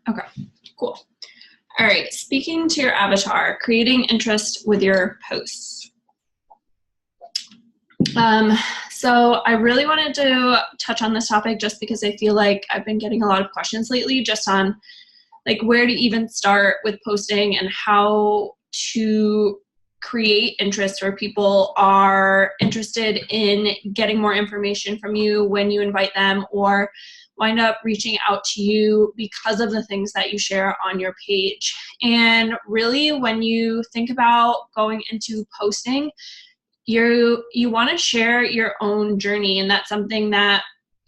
Okay, cool. All right, speaking to your avatar, creating interest with your posts. So I really wanted to touch on this topic just because I feel like I've been getting a lot of questions lately just on like where to even start with posting and how to create interest where people are interested in getting more information from you when you invite them or wind up reaching out to you because of the things that you share on your page. And really, when you think about going into posting, you want to share your own journey. And that's something that,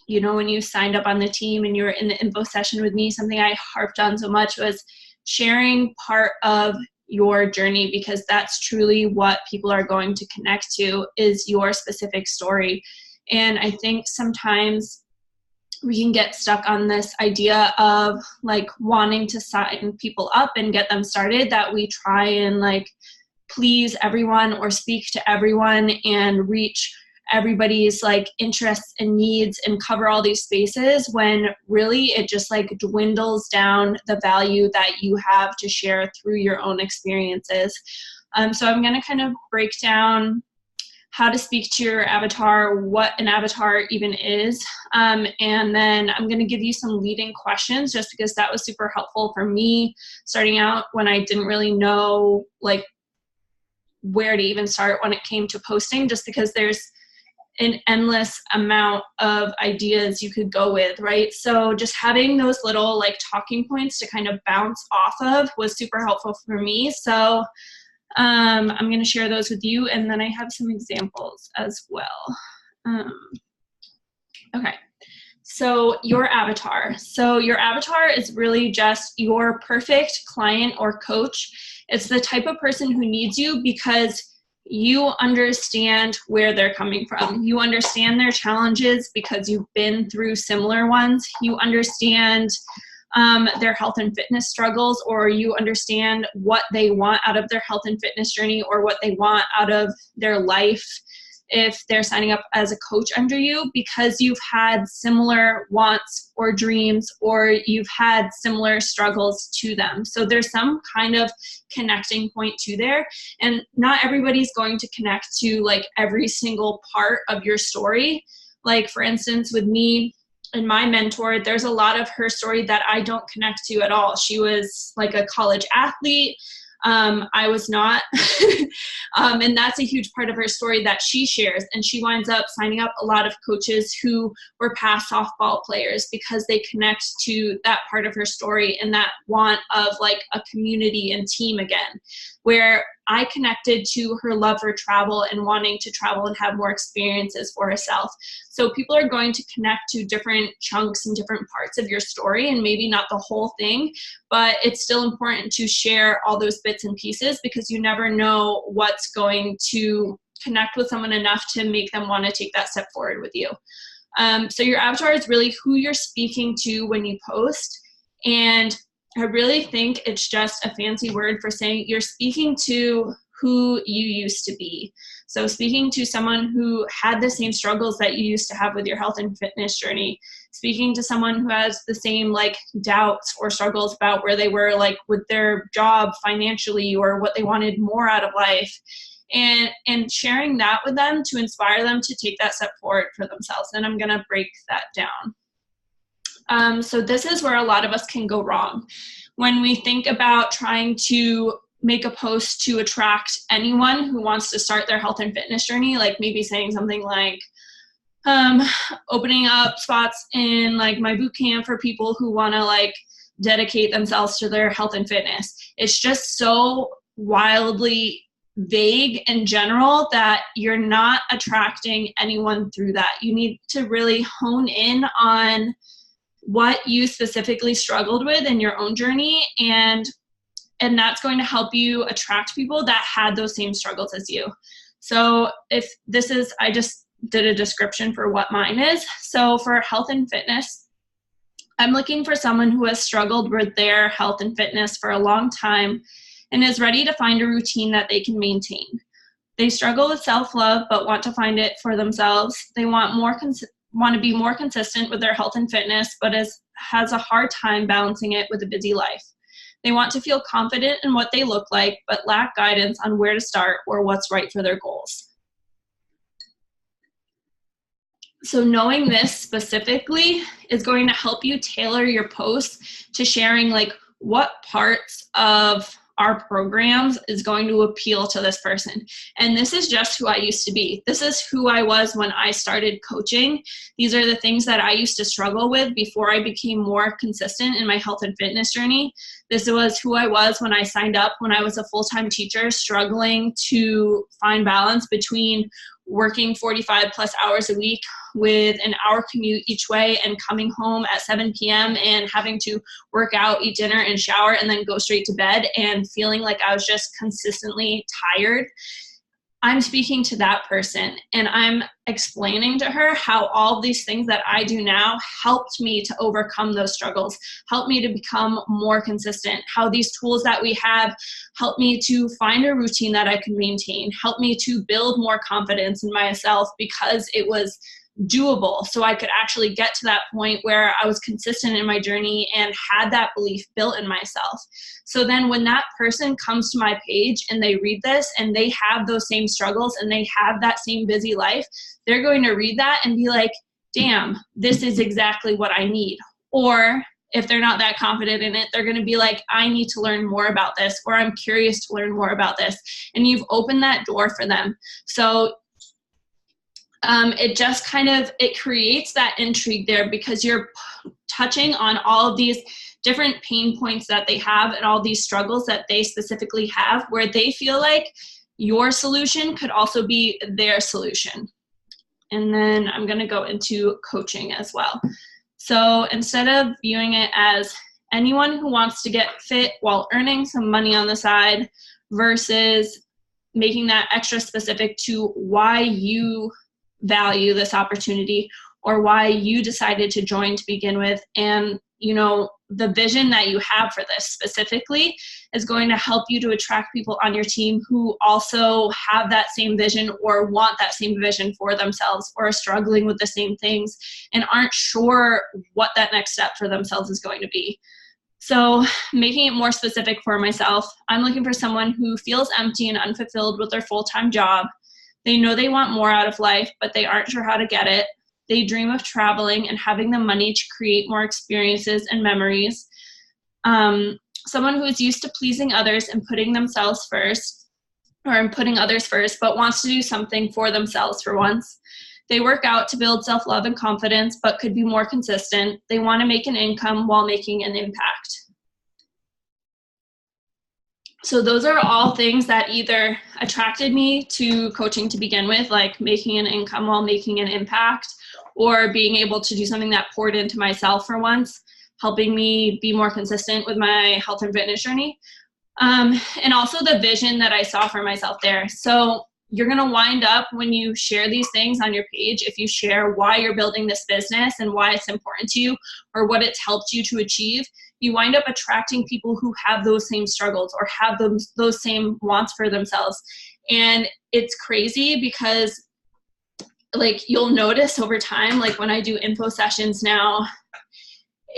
you know, when you signed up on the team and you were in the info session with me, something I harped on so much was sharing part of your journey, because that's truly what people are going to connect to, is your specific story. And I think sometimes we can get stuck on this idea of like wanting to sign people up and get them started, that we try and like please everyone or speak to everyone and reach everybody's like interests and needs and cover all these spaces, when really it just like dwindles down the value that you have to share through your own experiences. So I'm going to kind of break down how to speak to your avatar, what an avatar even is, and then I'm going to give you some leading questions just because that was super helpful for me starting out when I didn't really know like where to even start when it came to posting, just because there's an endless amount of ideas you could go with, right? So just having those little like talking points to kind of bounce off of was super helpful for me. So I'm going to share those with you, and then I have some examples as well. Okay. So your avatar. So your avatar is really just your perfect client or coach. It's the type of person who needs you because you understand where they're coming from. You understand their challenges because you've been through similar ones. You understand their health and fitness struggles, or you understand what they want out of their health and fitness journey, or what they want out of their life if they're signing up as a coach under you, because you've had similar wants or dreams, or you've had similar struggles to them. So there's some kind of connecting point to there. And not everybody's going to connect to like every single part of your story. Like for instance, with me and my mentor, there's a lot of her story that I don't connect to at all. She was like a college athlete. I was not. And that's a huge part of her story that she shares. And she winds up signing up a lot of coaches who were past softball players because they connect to that part of her story and that want of like a community and team again, where I connected to her love for travel and wanting to travel and have more experiences for herself. So people are going to connect to different chunks and different parts of your story, and maybe not the whole thing, but it's still important to share all those bits and pieces, because you never know what's going to connect with someone enough to make them want to take that step forward with you. So your avatar is really who you're speaking to when you post. And I really think it's just a fancy word for saying you're speaking to who you used to be. So speaking to someone who had the same struggles that you used to have with your health and fitness journey, speaking to someone who has the same like doubts or struggles about where they were like with their job financially, or what they wanted more out of life, and sharing that with them to inspire them to take that step forward for themselves. And I'm going to break that down. So this is where a lot of us can go wrong. When we think about trying to make a post to attract anyone who wants to start their health and fitness journey, like maybe saying something like, opening up spots in like my boot camp for people who want to like dedicate themselves to their health and fitness. It's just so wildly vague and general that you're not attracting anyone through that. You need to really hone in on what you specifically struggled with in your own journey, and that's going to help you attract people that had those same struggles as you. So if this is, I just did a description for what mine is. So for health and fitness, I'm looking for someone who has struggled with their health and fitness for a long time and is ready to find a routine that they can maintain. They struggle with self-love but want to find it for themselves. They want to be more consistent with their health and fitness, but has a hard time balancing it with a busy life. They want to feel confident in what they look like, but lack guidance on where to start or what's right for their goals. So knowing this specifically is going to help you tailor your posts to sharing like what parts of our programs is going to appeal to this person. And this is just who I used to be. This is who I was when I started coaching. These are the things that I used to struggle with before I became more consistent in my health and fitness journey. This was who I was when I signed up, when I was a full-time teacher, struggling to find balance between working 45 plus hours a week with an hour commute each way and coming home at 7 p.m. and having to work out, eat dinner, and shower, and then go straight to bed and feeling like I was just consistently tired. I'm speaking to that person and I'm explaining to her how all these things that I do now helped me to overcome those struggles, helped me to become more consistent, how these tools that we have helped me to find a routine that I could maintain, helped me to build more confidence in myself because it was doable. So I could actually get to that point where I was consistent in my journey and had that belief built in myself. So then when that person comes to my page and they read this and they have those same struggles and they have that same busy life, they're going to read that and be like, damn, this is exactly what I need. Or if they're not that confident in it, they're going to be like, I need to learn more about this, or I'm curious to learn more about this. And you've opened that door for them. So it just kind of, it creates that intrigue there because you're touching on all of these different pain points that they have and all these struggles that they specifically have where they feel like your solution could also be their solution. And then I'm going to go into coaching as well. So instead of viewing it as anyone who wants to get fit while earning some money on the side versus making that extra specific to why you value this opportunity or why you decided to join to begin with, and you know the vision that you have for this specifically is going to help you to attract people on your team who also have that same vision or want that same vision for themselves or are struggling with the same things and aren't sure what that next step for themselves is going to be. So making it more specific for myself, I'm looking for someone who feels empty and unfulfilled with their full-time job. They know they want more out of life, but they aren't sure how to get it. They dream of traveling and having the money to create more experiences and memories. Someone who is used to pleasing others and putting themselves first, or putting others first, but wants to do something for themselves for once. They work out to build self-love and confidence, but could be more consistent. They want to make an income while making an impact. So those are all things that either attracted me to coaching to begin with, like making an income while making an impact, or being able to do something that poured into myself for once, helping me be more consistent with my health and fitness journey. And also the vision that I saw for myself there. So you're going to wind up when you share these things on your page, if you share why you're building this business and why it's important to you or what it's helped you to achieve, you wind up attracting people who have those same struggles or have those same wants for themselves. And it's crazy because like you'll notice over time, like when I do info sessions now,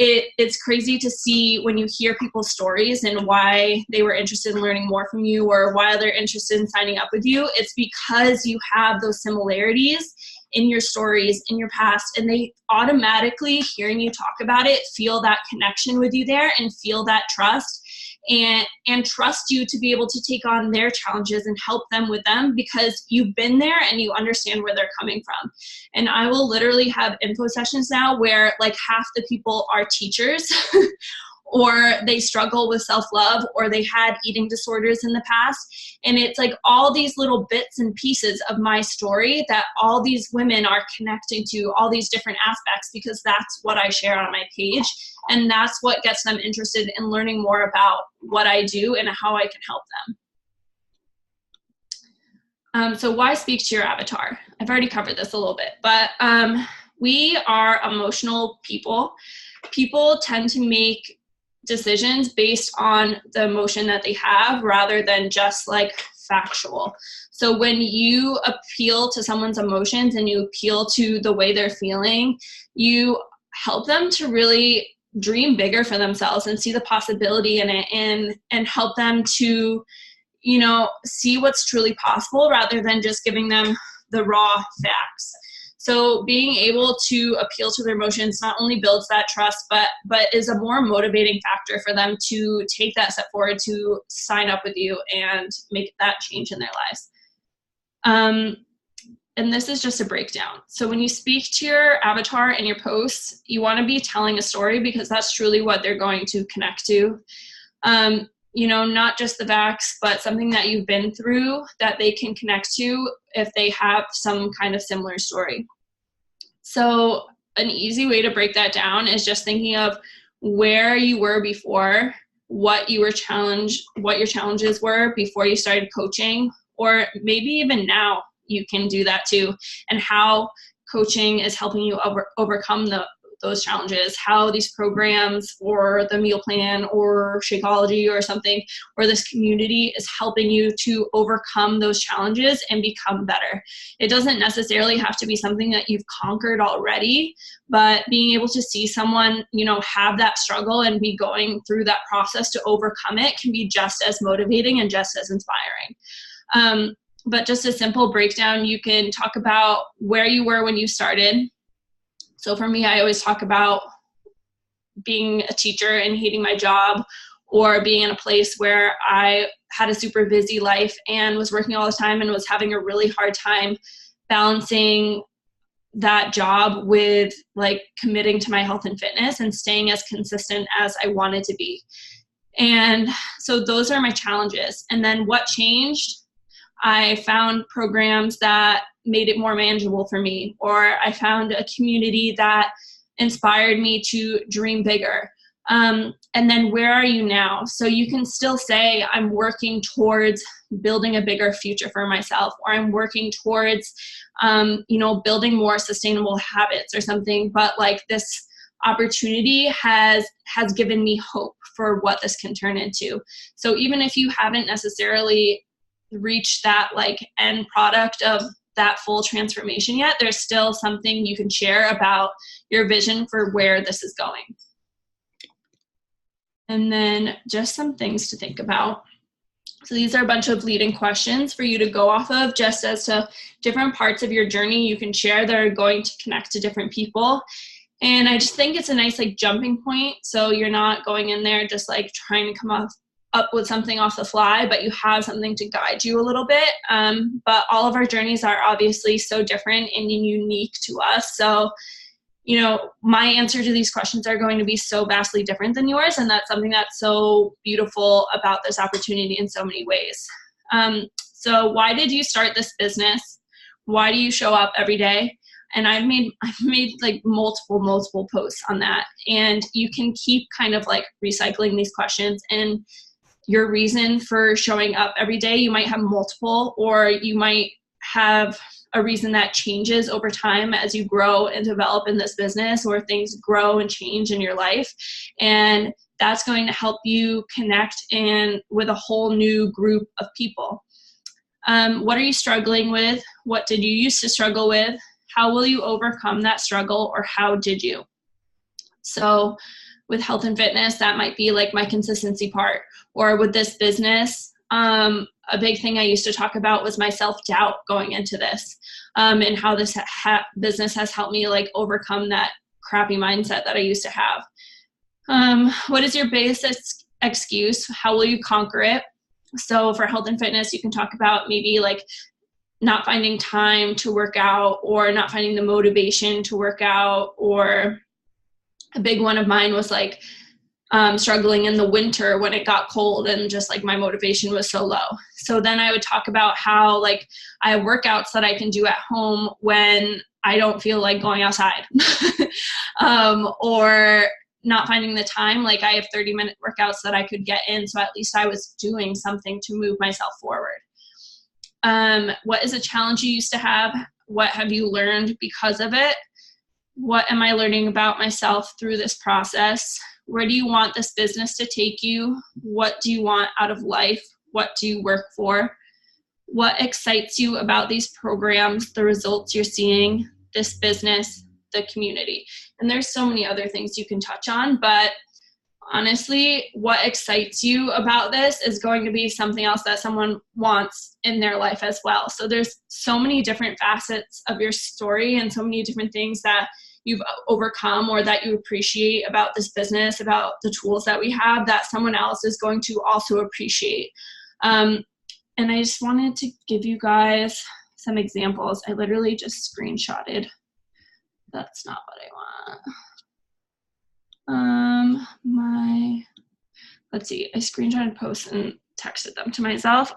it's crazy to see when you hear people's stories and why they were interested in learning more from you or why they're interested in signing up with you. It's because you have those similarities in your stories, in your past, and they automatically, hearing you talk about it, feel that connection with you there and feel that trust and trust you to be able to take on their challenges and help them with them because you've been there and you understand where they're coming from. And I will literally have info sessions now where like half the people are teachers or they struggle with self-love or they had eating disorders in the past. And it's like all these little bits and pieces of my story that all these women are connecting to, all these different aspects, because that's what I share on my page. And that's what gets them interested in learning more about what I do and how I can help them. So why speak to your avatar? I've already covered this a little bit, but we are emotional people. People tend to make decisions based on the emotion that they have rather than just like factual. So when you appeal to someone's emotions and you appeal to the way they're feeling, you help them to really dream bigger for themselves and see the possibility in it, and help them to, you know, see what's truly possible rather than just giving them the raw facts. So being able to appeal to their emotions not only builds that trust, but is a more motivating factor for them to take that step forward, to sign up with you and make that change in their lives. And this is just a breakdown. So when you speak to your avatar in your posts, you want to be telling a story, because that's truly what they're going to connect to. You know, not just the facts, but something that you've been through that they can connect to if they have some kind of similar story. So an easy way to break that down is just thinking of where you were before, what your challenges were before you started coaching, or maybe even now you can do that too, and how coaching is helping you overcome those challenges, how these programs or the meal plan or Shakeology or something, or this community is helping you to overcome those challenges and become better. It doesn't necessarily have to be something that you've conquered already, but being able to see someone, you know, have that struggle and be going through that process to overcome it can be just as motivating and just as inspiring. But just a simple breakdown, you can talk about where you were when you started. So for me, I always talk about being a teacher and hating my job, or being in a place where I had a super busy life and was working all the time and was having a really hard time balancing that job with like committing to my health and fitness and staying as consistent as I wanted to be. And so those are my challenges. And then what changed? I found programs that made it more manageable for me, or I found a community that inspired me to dream bigger. And then where are you now? So you can still say, I'm working towards building a bigger future for myself, or I'm working towards, building more sustainable habits or something. But like, this opportunity has given me hope for what this can turn into. So even if you haven't necessarily reached that like end product of that full transformation yet, there's still something you can share about your vision for where this is going. And then just some things to think about. So these are a bunch of leading questions for you to go off of, just as to different parts of your journey you can share that are going to connect to different people. And I just think it's a nice like jumping point. So you're not going in there just like trying to come up with something off the fly, but you have something to guide you a little bit. But all of our journeys are obviously so different and unique to us. So, you know, my answer to these questions are going to be so vastly different than yours. And that's something that's so beautiful about this opportunity in so many ways. So why did you start this business? Why do you show up every day? And I've made like multiple posts on that. And you can keep kind of like recycling these questions, and your reason for showing up every day, you might have multiple, or you might have a reason that changes over time as you grow and develop in this business, or things grow and change in your life. And that's going to help you connect with a whole new group of people. What are you struggling with? What did you used to struggle with? How will you overcome that struggle, or how did you? So with health and fitness, that might be like my consistency part. Or with this business, a big thing I used to talk about was my self-doubt going into this, and how this business has helped me like overcome that crappy mindset that I used to have. What is your biggest excuse? How will you conquer it? So for health and fitness, you can talk about maybe like not finding time to work out, or not finding the motivation to work out. Or a big one of mine was like struggling in the winter when it got cold and just like my motivation was so low. So then I would talk about how like I have workouts that I can do at home when I don't feel like going outside. Or not finding the time, like I have 30-minute workouts that I could get in, so at least I was doing something to move myself forward. What is a challenge you used to have? What have you learned because of it? What am I learning about myself through this process? Where do you want this business to take you? What do you want out of life? What do you work for? What excites you about these programs, the results you're seeing, this business, the community? And there's so many other things you can touch on, but honestly, what excites you about this is going to be something else that someone wants in their life as well. So there's so many different facets of your story and so many different things that you've overcome or that you appreciate about this business, about the tools that we have, that someone else is going to also appreciate. And I just wanted to give you guys some examples. I literally just screenshotted. That's not what I want. Let's see, I screenshotted posts and texted them to myself.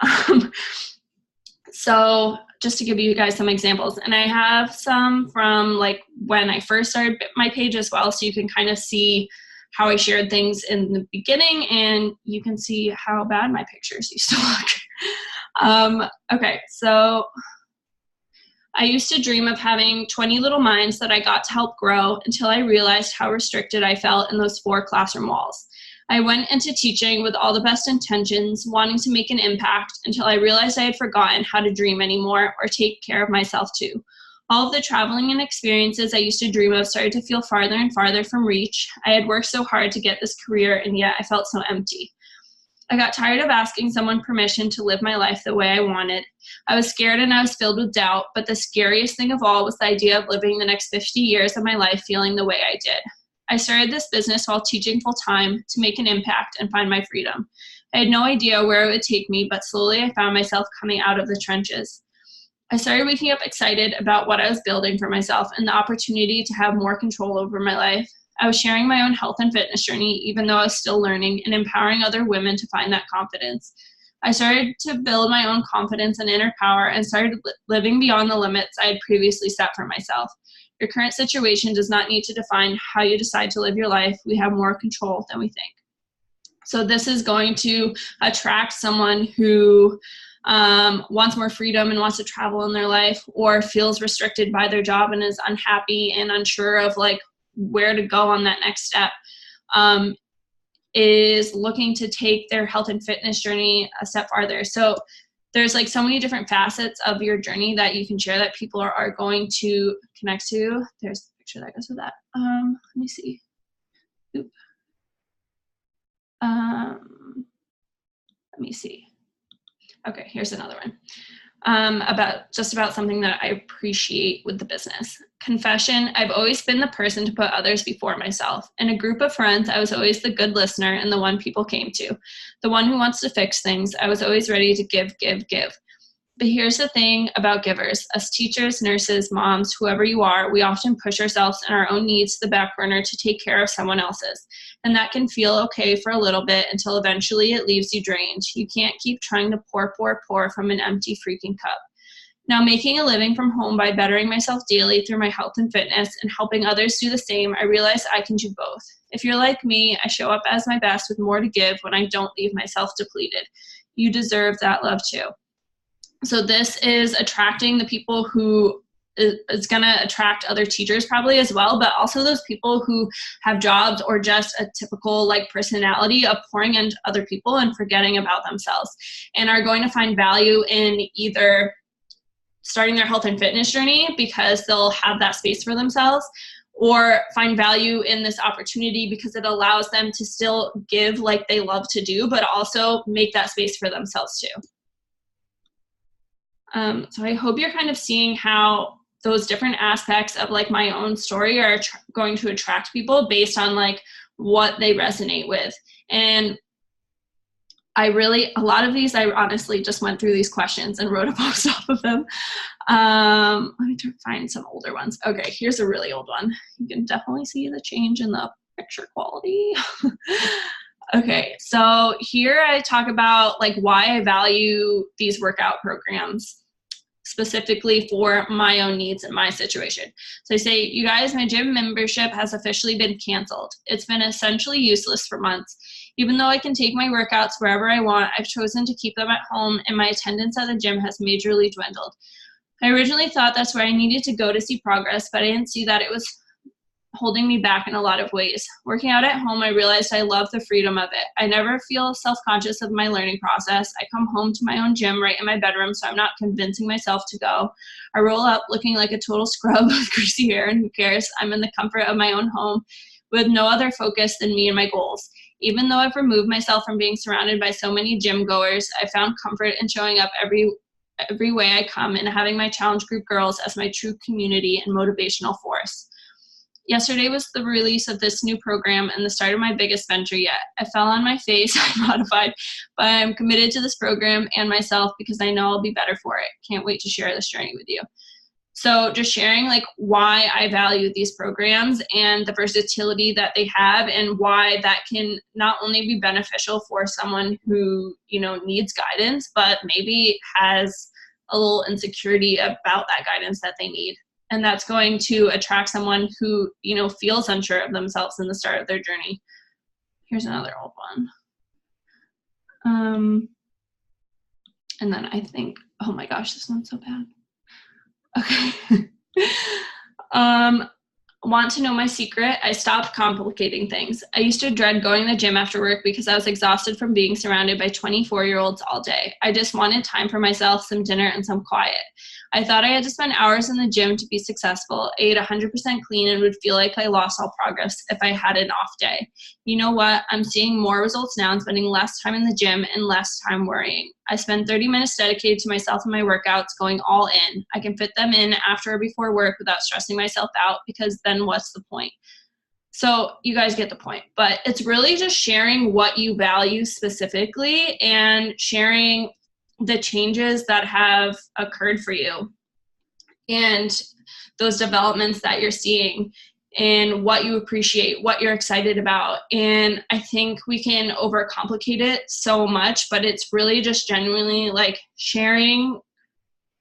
So just to give you guys some examples, and I have some from like when I first started my page as well, so you can kind of see how I shared things in the beginning, and you can see how bad my pictures used to look. Okay, so I used to dream of having 20 little minds that I got to help grow until I realized how restricted I felt in those 4 classroom walls. I went into teaching with all the best intentions, wanting to make an impact, until I realized I had forgotten how to dream anymore or take care of myself too. All of the traveling and experiences I used to dream of started to feel farther and farther from reach. I had worked so hard to get this career, and yet I felt so empty. I got tired of asking someone permission to live my life the way I wanted. I was scared and I was filled with doubt, but the scariest thing of all was the idea of living the next 50 years of my life feeling the way I did. I started this business while teaching full-time to make an impact and find my freedom. I had no idea where it would take me, but slowly I found myself coming out of the trenches. I started waking up excited about what I was building for myself and the opportunity to have more control over my life. I was sharing my own health and fitness journey, even though I was still learning, and empowering other women to find that confidence. I started to build my own confidence and inner power and started living beyond the limits I had previously set for myself. Your current situation does not need to define how you decide to live your life. We have more control than we think. So this is going to attract someone who wants more freedom and wants to travel in their life, or feels restricted by their job and is unhappy and unsure of like where to go on that next step, is looking to take their health and fitness journey a step farther. So there's like so many different facets of your journey that you can share that people are going to connect to. There's a picture that goes with that. Let me see. Oop. Let me see. Okay, here's another one. About something that I appreciate with the business. Confession, I've always been the person to put others before myself. In a group of friends, I was always the good listener and the one people came to. The one who wants to fix things. I was always ready to give. But here's the thing about givers. As teachers, nurses, moms, whoever you are, we often push ourselves and our own needs to the back burner to take care of someone else's. And that can feel okay for a little bit until eventually it leaves you drained. You can't keep trying to pour from an empty freaking cup. Now, making a living from home by bettering myself daily through my health and fitness and helping others do the same, I realize I can do both. If you're like me, I show up as my best with more to give when I don't leave myself depleted. You deserve that love too. So this is attracting the people who is going to attract other teachers probably as well, but also those people who have jobs or just a typical like personality of pouring into other people and forgetting about themselves, and are going to find value in either starting their health and fitness journey because they'll have that space for themselves, or find value in this opportunity because it allows them to still give like they love to do, but also make that space for themselves too. So I hope you're kind of seeing how those different aspects of like my own story are going to attract people based on like what they resonate with. And a lot of these, I honestly just went through these questions and wrote a post off of them. Let me find some older ones. Okay, here's a really old one. You can definitely see the change in the picture quality. Okay, so here I talk about like why I value these workout programs specifically for my own needs and my situation. So I say, you guys, my gym membership has officially been canceled. It's been essentially useless for months. Even though I can take my workouts wherever I want, I've chosen to keep them at home, and my attendance at the gym has majorly dwindled. I originally thought that's where I needed to go to see progress, but I didn't see that it was holding me back in a lot of ways. Working out at home, I realized I love the freedom of it. I never feel self-conscious of my learning process. I come home to my own gym right in my bedroom, so I'm not convincing myself to go. I roll up looking like a total scrub with greasy hair, and who cares? I'm in the comfort of my own home with no other focus than me and my goals. Even though I've removed myself from being surrounded by so many gym goers, I found comfort in showing up every way I come and having my challenge group girls as my true community and motivational force. Yesterday was the release of this new program and the start of my biggest venture yet. I fell on my face, I'm modified, but I'm committed to this program and myself because I know I'll be better for it. Can't wait to share this journey with you. So just sharing like why I value these programs and the versatility that they have and why that can not only be beneficial for someone who, needs guidance, but maybe has a little insecurity about that guidance that they need. And that's going to attract someone who, feels unsure of themselves in the start of their journey. Here's another old one. And then I think, oh my gosh, this one's so bad. Okay. Want to know my secret? I stopped complicating things. I used to dread going to the gym after work because I was exhausted from being surrounded by 24-year-olds all day. I just wanted time for myself, some dinner, and some quiet. I thought I had to spend hours in the gym to be successful. I ate 100% clean and would feel like I lost all progress if I had an off day. You know what? I'm seeing more results now and spending less time in the gym and less time worrying. I spend 30 minutes dedicated to myself and my workouts, going all in. I can fit them in after or before work without stressing myself out, because then what's the point? So you guys get the point, but it's really just sharing what you value specifically and sharing the changes that have occurred for you and those developments that you're seeing and what you appreciate, what you're excited about. And I think we can overcomplicate it so much, but it's really just genuinely like sharing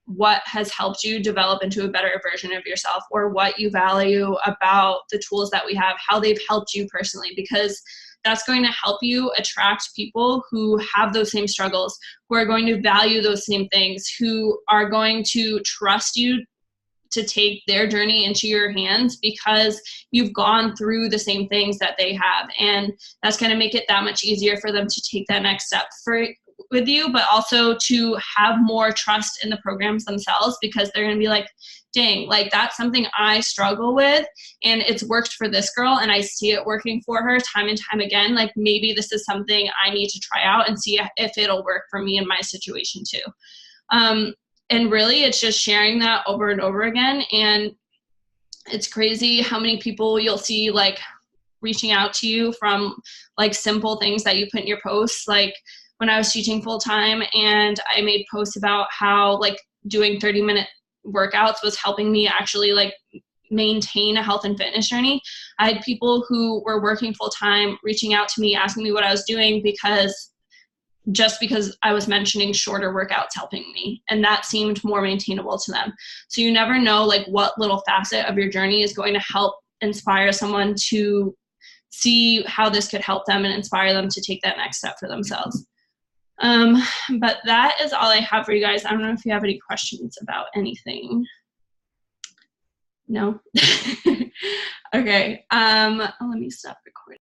what has helped you develop into a better version of yourself, or what you value about the tools that we have, how they've helped you personally, because that's going to help you attract people who have those same struggles, who are going to value those same things, who are going to trust you to take their journey into your hands because you've gone through the same things that they have. And that's going to make it that much easier for them to take that next step with you, but also to have more trust in the programs themselves, because they're going to be like, dang, like that's something I struggle with and it's worked for this girl and I see it working for her time and time again. Like maybe this is something I need to try out and see if it'll work for me in my situation too. And really it's just sharing that over and over again. And it's crazy how many people you'll see like reaching out to you from like simple things that you put in your posts. Like when I was teaching full time and I made posts about how like doing 30-minute workouts was helping me actually like maintain a health and fitness journey. I had people who were working full time reaching out to me, asking me what I was doing because I was mentioning shorter workouts helping me, and that seemed more maintainable to them. So you never know like what little facet of your journey is going to help inspire someone to see how this could help them and inspire them to take that next step for themselves. But that is all I have for you guys. I don't know if you have any questions about anything. No? Okay. Let me stop recording.